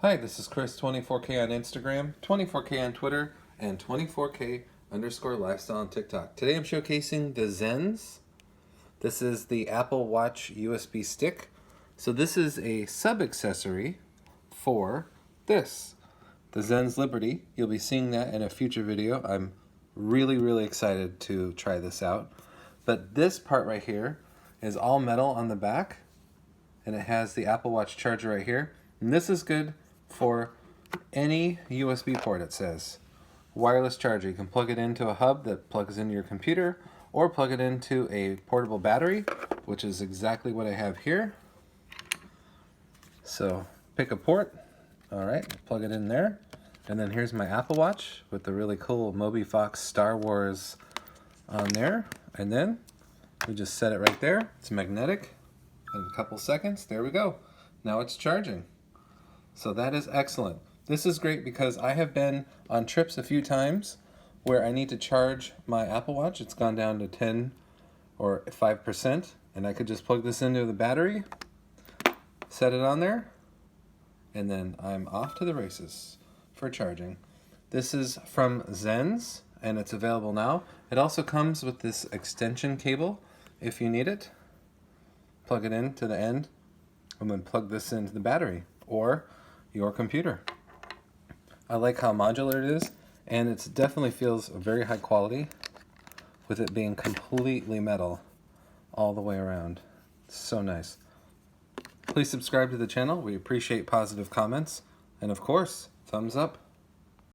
Hi, this is Chris, 24K on Instagram, 24K on Twitter, and 24K_lifestyle on TikTok. Today I'm showcasing the ZENS. This is the Apple Watch USB stick. So this is a sub-accessory for this, the ZENS Liberty. You'll be seeing that in a future video. I'm really excited to try this out. But this part right here is all metal on the back, and it has the Apple Watch charger right here. And this is good for any USB port, it says. Wireless charger. You can plug it into a hub that plugs into your computer, or plug it into a portable battery, which is exactly what I have here. So pick a port, all right, plug it in there. And then here's my Apple Watch with the really cool Moby Fox Star Wars on there. And then we just set it right there. It's magnetic. In a couple seconds, there we go. Now it's charging. So that is excellent. This is great because I have been on trips a few times where I need to charge my Apple Watch. It's gone down to 10 or 5%, and I could just plug this into the battery, set it on there, and then I'm off to the races for charging. This is from ZENS, and it's available now. It also comes with this extension cable if you need it. Plug it in to the end, and then plug this into the battery or your computer. I like how modular it is, and it definitely feels very high quality with it being completely metal all the way around. It's so nice. Please subscribe to the channel. We appreciate positive comments, and of course, thumbs up.